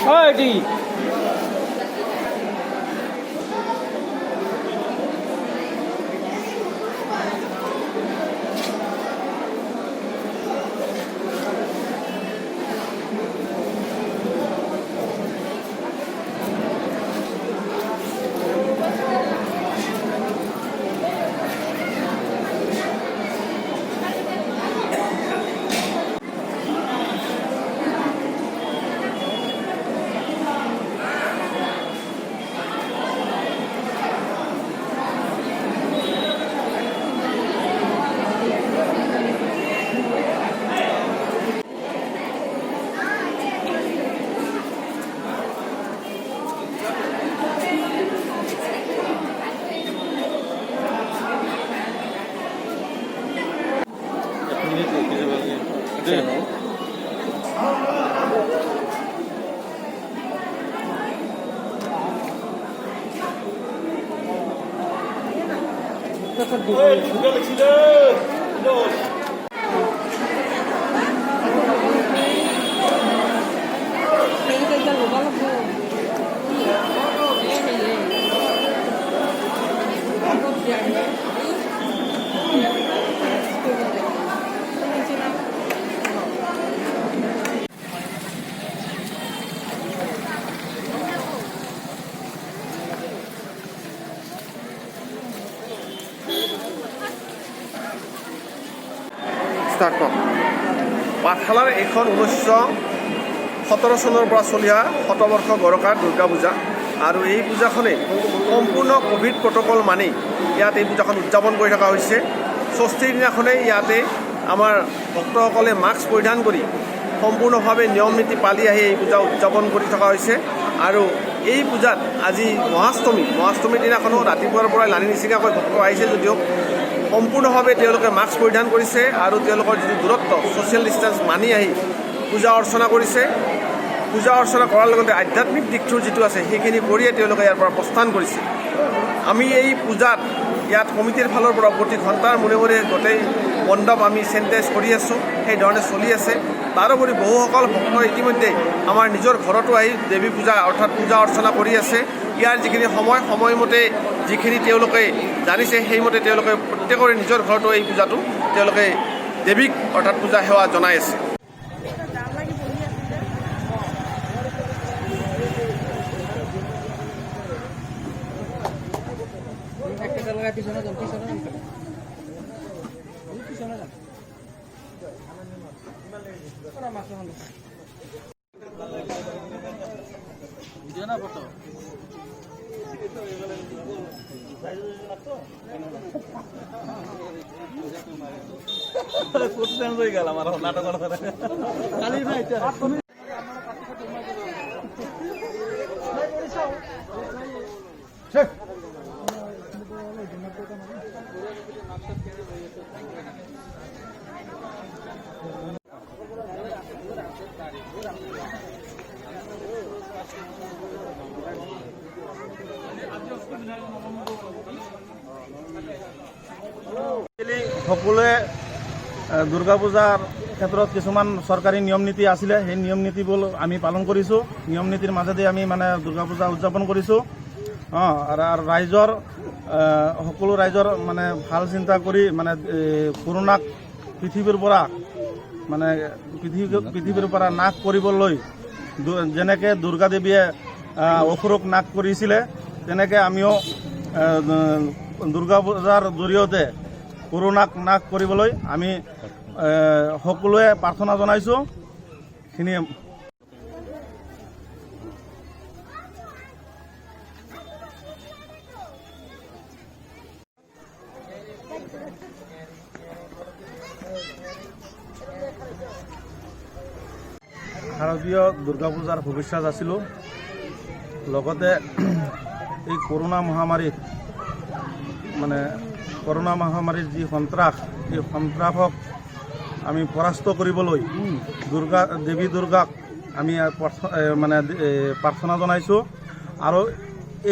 ছয়টি পাঠশালাৰ এইখন 1917 চনৰ পৰা চলি অহা শতবৰ্ষ গৰকাৰ দুৰ্গা পূজা আৰু এই পূজাখনে সম্পূৰ্ণ কোভিড প্ৰট'কল মানি ইয়াত এই পূজাখন উদযাপন কৰি থকা হৈছে। ষষ্ঠীৰ দিনাখনেই ইয়াতে আমাৰ ভক্তসকলে মাস্ক পৰিধান কৰি সম্পূৰ্ণভাৱে নিয়ম নীতি পালি আহি এই পূজা উদযাপন কৰি থকা হৈছে। আৰু এই পূজাত আজি মহাষ্টমীৰ দিনাখনো ৰাতিপুৱাৰ পৰাই লানি নিচিঙাকৈ ভক্ত আহিছে যদিও সম্পূৰ্ণভাৱে তেওঁলোকে মাস্ক পৰিধান কৰিছে আৰু তেওঁলোকৰ যিটো দূৰত্ব ছ'চিয়েল ডিষ্টেঞ্চ মানি আহি পূজা অৰ্চনা কৰিছে। পূজা অৰ্চনা কৰাৰ লগতে আধ্যাত্মিক দিশটো যিটো আছে সেইখিনি কৰিয়ে তেওঁলোকে ইয়াৰ পৰা প্ৰস্থান কৰিছে। আমি এই পূজাত ইয়াত কমিটিৰ ফালৰ পৰা প্ৰতি ঘণ্টাৰ মূৰে মূৰে গোটেই মণ্ডপ আমি চেনিটাইজ কৰি আছোঁ, সেইধৰণে চলি আছে। তাৰোপৰি বহুসকল ভক্ত ইতিমধ্যে আমাৰ নিজৰ ঘৰতো আহি দেৱী পূজা অৰ্থাৎ পূজা অৰ্চনা কৰি আছে। ইয়াৰ যিখিনি সময়মতে যিখিনি তেওঁলোকে জানিছে সেইমতে তেওঁলোকে প্ৰত্যেকৰে নিজৰ ঘৰতো এই পূজাটো তেওঁলোকে দেৱীক অৰ্থাৎ পূজা সেৱা জনাই আছে। সকলোৱে দুৰ্গা পূজাৰ ক্ষেত্ৰত কিছুমান চৰকাৰী নিয়ম নীতি আছিলে, সেই নিয়ম নীতিবোৰ আমি পালন কৰিছোঁ। নিয়ম নীতিৰ মাজেদি আমি মানে দুৰ্গা পূজা উদযাপন কৰিছোঁ। আৰু ৰাইজৰ সকলো ৰাইজৰ মানে ভাল চিন্তা কৰি মানে কৰোণাক পৃথিৱীৰ পৰা নাশ কৰিবলৈ যেনেকৈ দুৰ্গা দেৱীয়ে অসুৰক নাশ কৰিছিলে তেনেকৈ আমিও দুৰ্গা পূজাৰ জৰিয়তে কৰোণাক নাশ কৰিবলৈ আমি সকলোৱে প্ৰাৰ্থনা জনাইছোঁ। খিনিয়ে শাৰদীয় দুৰ্গা পূজাৰ ভৱিষ্যত আছিলোঁ। লগতে এই কৰোণা মহামাৰীৰ যি সন্ত্ৰাস, এই সন্ত্ৰাসক আমি পৰাস্ত কৰিবলৈ দেৱী দুৰ্গাক আমি মানে প্ৰাৰ্থনা জনাইছোঁ। আৰু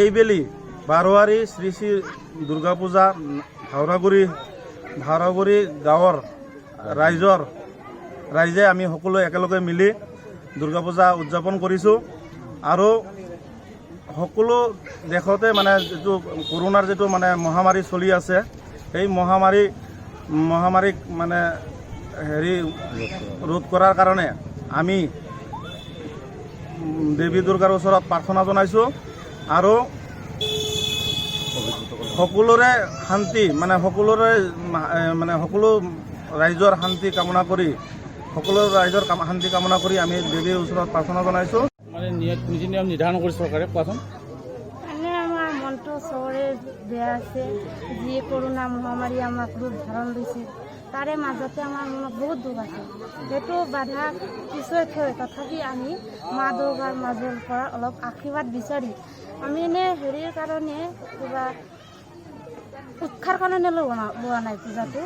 এইবেলি বাৰোৱাৰী শ্ৰী শ্ৰী দুৰ্গা পূজা ভাওৰাগুৰি গাঁৱৰ ৰাইজে আমি সকলোৱে একেলগে মিলি দুৰ্গা পূজা উদযাপন কৰিছোঁ। আৰু সকলো দেশতে মানে যিটো কৰোণাৰ যিটো মানে মহামাৰী চলি আছে, সেই মহামাৰীক মানে ৰোধ কৰাৰ কাৰণে আমি দেৱী দুৰ্গাৰ ওচৰত প্ৰাৰ্থনা জনাইছোঁ আৰু সকলোৰে শান্তি মানে সকলো ৰাইজৰ শান্তি কামনা কৰি আমি দেৱীৰ ওচৰত প্ৰাৰ্থনা জনাইছোঁ। মানে নীতি নিয়ম নিৰ্ধাৰণ কৰি চৰকাৰে কোৱাচোন। মানে আমাৰ মনটো চবৰে বেয়া আছে, যি কৰোণা মহামাৰী আমাক ৰূপ ধাৰণ লৈছে, তাৰে মাজতে আমাৰ মনত বহুত দুখ আছে। সেইটো বাধা পিছুৱাই থৈ তথাপি আমি মা দুৰ্গাৰ মাজৰ পৰা অলপ আশীৰ্বাদ বিচাৰি আমি এনে হেৰিৰ কাৰণে কিবা উৎসাহৰ কাৰণে লোৱা নাই পূজাটো,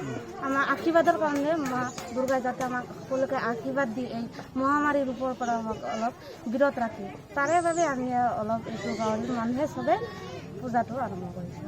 আমাৰ আশীৰ্বাদৰ কাৰণে মা দুৰ্গাই যাতে আমাক সকলোকে আশীৰ্বাদ দি এই মহামাৰীৰ ৰূপৰ পৰা আমাক অলপ বিৰত ৰাখে, তাৰে বাবে আমি অলপ এইটো গাঁৱৰ মানুহে চবে পূজাটো আৰম্ভ কৰিছোঁ।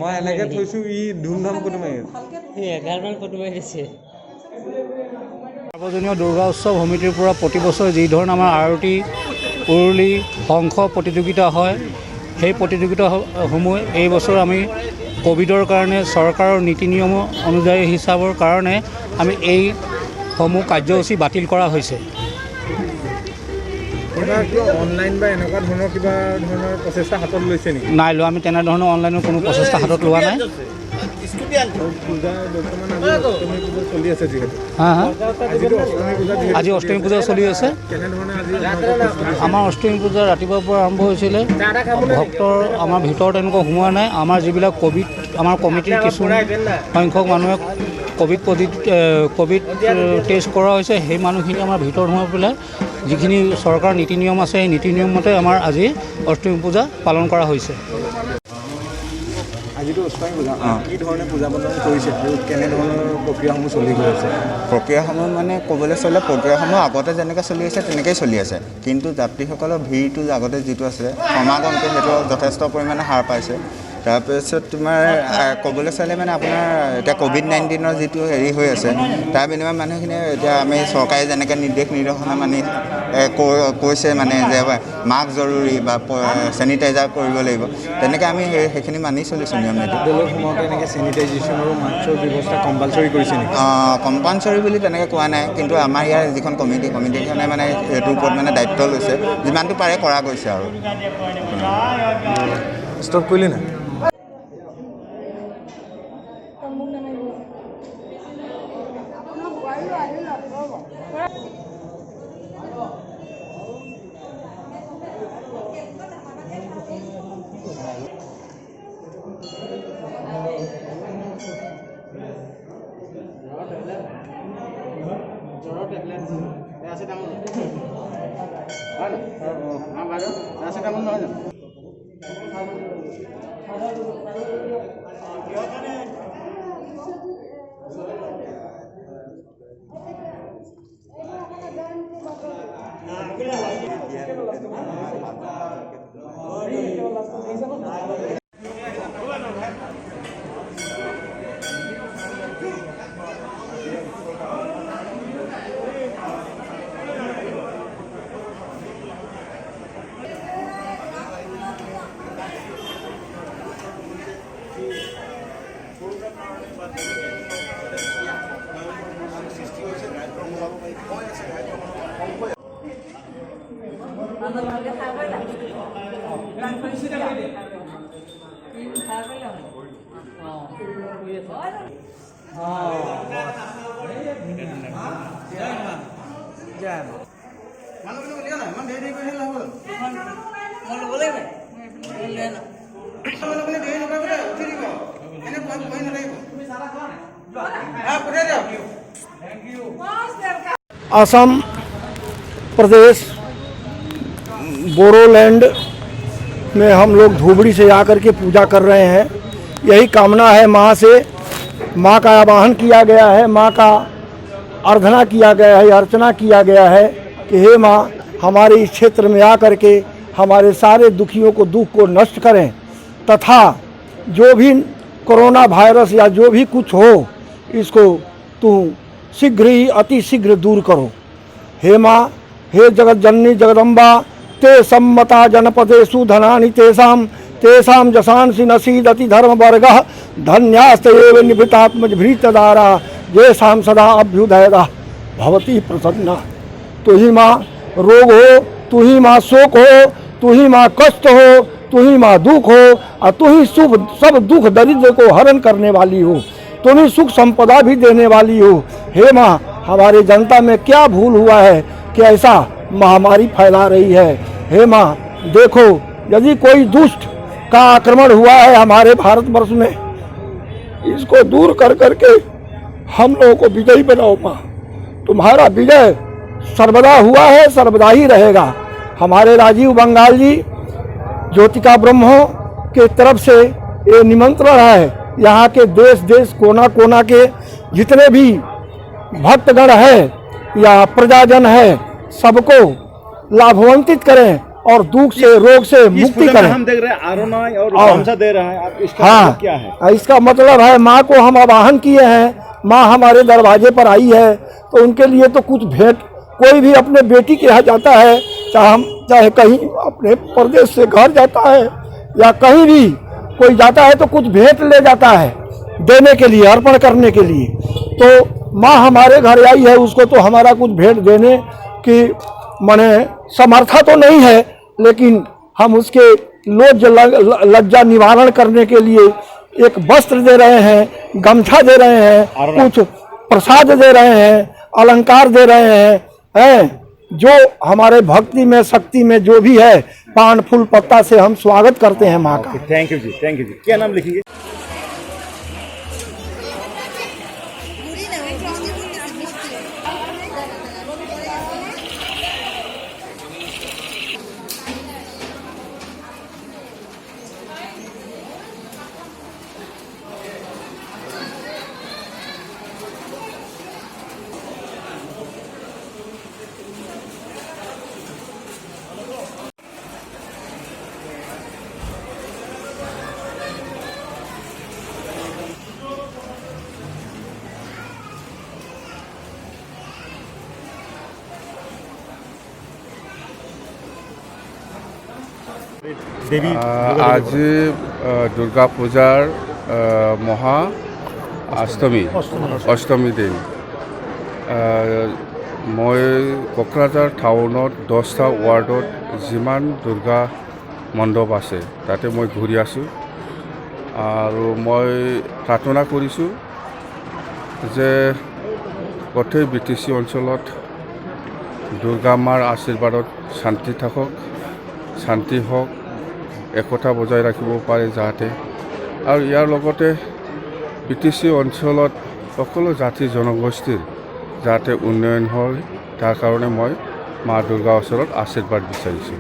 মই এনেকে থৈছো, ই ধুমধাম ফটো মাৰি আছে। সাৰ্বজনীয় দুৰ্গা উৎসৱ সমিতিৰ পৰা প্ৰতি বছৰ যি ধৰণে আমাৰ আৰতি, উৰুলি, শংখ প্ৰতিযোগিতা হয়, সেই প্ৰতিযোগিতাসমূহ এই বছৰ আমি ক'ভিডৰ কাৰণে চৰকাৰৰ নীতি নিয়ম অনুযায়ী হিচাপৰ কাৰণে আমি এইসমূহ কাৰ্যসূচী বাতিল কৰা হৈছে। অনলাইন বা এনেকুৱা ধৰণৰ কিবা ধৰণৰ প্ৰচেষ্টা হাতত লৈছে নেকি? নাই লোৱা, আমি তেনেধৰণৰ অনলাইনৰ কোনো প্ৰচেষ্টা হাতত লোৱা নাই। চলি আছে যিহেতু আজি অষ্টমী পূজা চলি আছে। আমাৰ অষ্টমী পূজা ৰাতিপুৱাৰ পৰা আৰম্ভ হৈছিলে। ভক্তৰ আমাৰ ভিতৰত এনেকুৱা সোমোৱা নাই। আমাৰ যিবিলাক আমাৰ কমিটিৰ কিছু সংখ্যক মানুহে ক'ভিড টেষ্ট কৰা হৈছে, সেই মানুহখিনি আমাৰ ভিতৰত সোমাই পেলাই যিখিনি চৰকাৰৰ নীতি নিয়ম আছে, সেই নীতি নিয়ম মতে আমাৰ আজি অষ্টমী পূজা পালন কৰা হৈছে। আজিতো অষ্টমী পূজা, কি ধৰণে পূজা পালন কৰিছে আৰু কেনেধৰণৰ প্ৰক্ৰিয়াসমূহ চলি গৈ আছে? প্ৰক্ৰিয়াসমূহ মানে ক'বলৈ চলে, প্ৰক্ৰিয়াসমূহ আগতে যেনেকৈ চলি আছে তেনেকৈয়ে চলি আছে, কিন্তু যাত্ৰীসকলৰ ভিৰটো আগতে যিটো আছে সমাগমটো সেইটো যথেষ্ট পৰিমাণে হ্ৰাস পাইছে। তাৰপিছত তোমাৰ ক'বলৈ চালে মানে আপোনাৰ এতিয়া ক'ভিড-19ৰ যিটো হেৰি হৈ আছে, তাৰ বিনিময়ত মানুহখিনিয়ে এতিয়া আমি চৰকাৰে যেনেকৈ নিৰ্দেশনা মানি কৈছে মানে যে মাস্ক জৰুৰী বা চেনিটাইজাৰ কৰিব লাগিব, তেনেকৈ আমি সেইখিনি মানি চলিছোঁ নিয়ম নীতি। দলৰ সময়তে এনেকৈ চেনিটাইজেশ্যন আৰু মাস্কৰ ব্যৱস্থা কম্পালচৰি কৰিছে নেকি? কম্পালচৰি বুলি তেনেকৈ কোৱা নাই, কিন্তু আমাৰ ইয়াৰ যিখন কমিটিখনে মানে এইটোৰ ওপৰত মানে দায়িত্ব লৈছে, যিমানটো পাৰে কৰা গৈছে আৰু। ষ্টপ কৰিলে নাই? असम प्रदेश बोरोलैंड में हम लोग धूबड़ी से आकर के पूजा कर रहे हैं। यही कामना है माँ से, माँ का आवाहन किया गया है, माँ का आराधना किया गया है, अर्चना किया गया है कि हे माँ हमारे इस क्षेत्र में आकर के हमारे सारे दुखियों को दुख को नष्ट करें तथा जो भी कोरोना वायरस या जो भी कुछ हो इसको तू शीघ्र ही अति शीघ्र दूर करो। हे माँ, हे जगत जननी जगदम्बा, ते सम्मता जनपदेषु धनानि तेषां तेषां जशांसि नसीदति धर्म वर्ग धन्यास्तेव निभृतात्मजभृतदारा येषां सदा अभ्युदयदा भवती प्रसन्ना। तू ही माँ रोग हो, तू ही माँ शोक हो, तू ही माँ कष्ट हो, तू ही माँ दुख हो और तू ही सब दुख दरिद्र को हरण करने वाली हो, तुम ही सुख संपदा भी देने वाली हो। हे माँ, हमारे जनता में क्या भूल हुआ है कि ऐसा महामारी फैला रही है। हे माँ देखो, यदि कोई दुष्ट का आक्रमण हुआ है हमारे भारतवर्ष में, इसको दूर कर करके हम लोगों को विजयी बनाओ माँ। तुम्हारा विजय सर्वदा हुआ है, सर्वदा ही रहेगा। हमारे राजीव बंगाल जी ज्योतिका ब्रह्मो के तरफ से ये निमंत्रण है, यहाँ के देश देश कोना कोना के जितने भी भक्तगण है या प्रजाजन है सबको लाभान्वित करें और दुख से रोग से मुक्ति करें। हम देख रहे हैं आरोना और गामछा दे रहा है, आप इसका मतलब क्या है? इसका मतलब है माँ को हम आवाहन किए हैं, माँ हमारे दरवाजे पर आई है तो उनके लिए तो कुछ भेंट, कोई भी अपने बेटी के यहाँ जाता है, चाहे कहीं अपने प्रदेश से घर जाता है या कहीं भी कोई जाता है तो कुछ भेंट ले जाता है देने के लिए, अर्पण करने के लिए। तो माँ हमारे घर आई है, उसको तो हमारा कुछ भेंट देने की माने समर्था तो नहीं है, लेकिन हम उसके लोज लज्जा निवारण करने के लिए एक वस्त्र दे रहे हैं, गमछा दे रहे हैं, कुछ प्रसाद दे रहे हैं, अलंकार दे रहे हैं, जो हमारे भक्ति में शक्ति में जो भी है पान फूल पत्ता से हम स्वागत करते हैं माँ का। Thank you ji, thank you ji. क्या नाम लिखेंगे? আজি দুৰ্গা পূজাৰ মহা অষ্টমী দিন। মই কোকৰাঝাৰ টাউনত 10টা ৱাৰ্ডত যিমান দুৰ্গা মণ্ডপ আছে তাতে মই ঘূৰি আছোঁ আৰু মই প্ৰাৰ্থনা কৰিছোঁ যে গোটেই BTC অঞ্চলত দুৰ্গা মাৰ আশীৰ্বাদত শান্তি থাকক, শান্তি হওক, একতা বজাই ৰাখিব পাৰে যাতে, আৰু ইয়াৰ লগতে BTC অঞ্চলত সকলো জাতি জনগোষ্ঠীৰ যাতে উন্নয়ন হয় তাৰ কাৰণে মই মা দুৰ্গাৰ ওচৰত আশীৰ্বাদ বিচাৰিছোঁ,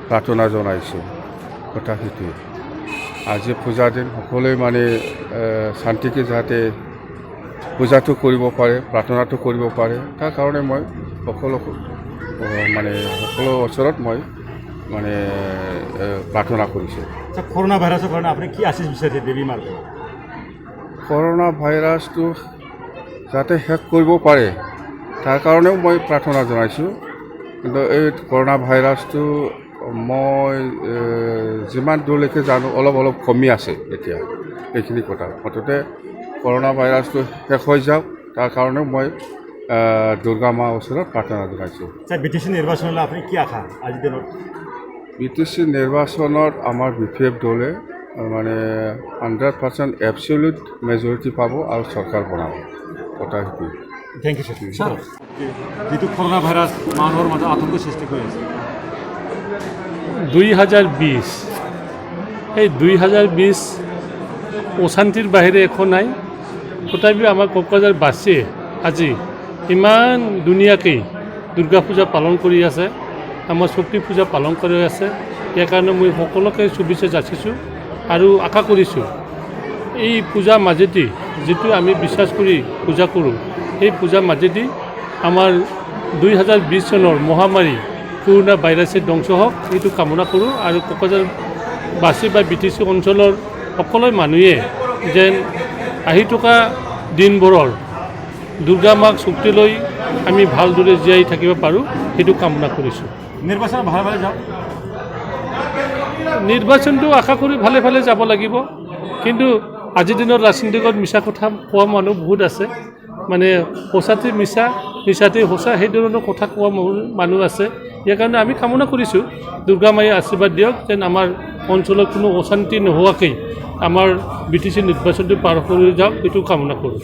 প্ৰাৰ্থনা জনাইছোঁ। কথা সেইটোৱে, আজি পূজাৰ দিন সকলোৱে মানে শান্তিকে যাতে পূজাটো কৰিব পাৰে, প্ৰাৰ্থনাটো কৰিব পাৰে, তাৰ কাৰণে মই সকলো ওচৰত মই মানে প্ৰাৰ্থনা কৰিছোঁ। কৰোনা ভাইৰাসেৰ কাৰণে আপনি কি আশীষ বিচাৰিছে দেৱী মাৰ? কৰোনা ভাইৰাছটো যাতে শেষ কৰিব পাৰে তাৰ কাৰণেও মই প্ৰাৰ্থনা জনাইছোঁ। কিন্তু এই কৰোনা ভাইৰাছটো মই যিমান দূৰলৈকে জানো অলপ কমি আছে এতিয়া, এইখিনি কথা। মুঠতে কৰোণা ভাইৰাছটো শেষ হৈ যাওক তাৰ কাৰণে মই দুৰ্গা মাৰ ওচৰত প্ৰাৰ্থনা জনাইছোঁ। বিটিচি নিৰ্বাচন হ'লে আপুনি কি আশা আজিৰ দিনত? বিটিচি নিৰ্বাচনত আমাৰ BPF দলে মানে 100% এবছলিউট মেজৰিটি পাব আৰু চৰকাৰ বনাব। কথা সেইটোৱে। Thank you sir. যিটো কৰোণা ভাইৰাছ মানুহৰ মাজত আতংক সৃষ্টি কৰি আছে 2020 এই 2020 অশান্তিৰ বাহিৰে একো নাই। তথাপিও আমাৰ কোকৰাঝাৰবাসীয়ে আজি ইমান ধুনীয়াকৈ দুৰ্গা পূজা পালন কৰি আছে, আমাৰ শক্তি পূজা পালন কৰি আছে। ইয়াৰ কাৰণে মই সকলোকে শুভেচ্ছা যাচিছোঁ আৰু আশা কৰিছোঁ এই পূজাৰ মাজেদি যিটো আমি বিশ্বাস কৰি পূজা কৰোঁ, এই পূজাৰ মাজেদি আমাৰ 2020 চনৰ মহামাৰী কৰোণা ভাইৰাছে ধ্বংস হওক এইটো কামনা কৰোঁ। আৰু কোকৰাঝাৰবাসী বা BTC অঞ্চলৰ সকলো মানুহে যেন আহি থকা দিনবোৰৰ দুৰ্গা মাক শক্তি লৈ আমি ভালদৰে জীয়াই থাকিব পাৰোঁ সেইটো কামনা কৰিছোঁ। নিৰ্বাচন ভালে ভালে যাওক। নিৰ্বাচনটো আশা কৰি ভালে ভালে যাব লাগিব, কিন্তু আজিৰ দিনত ৰাজনীতিকত মিছা কথা কোৱা মানুহ বহুত আছে। মানে সঁচাতে মিছা, মিছাতে সঁচা সেই ধৰণৰ কথা কোৱা মানুহ আছে। ইয়াৰ কাৰণে আমি কামনা কৰিছোঁ দুৰ্গা মায়ে আশীৰ্বাদ দিয়ক যেন আমাৰ অঞ্চলত কোনো অশান্তি নোহোৱাকৈ আমাৰ BTC নিৰ্বাচনটো পাৰ কৰি যাওক এইটো কামনা কৰোঁ।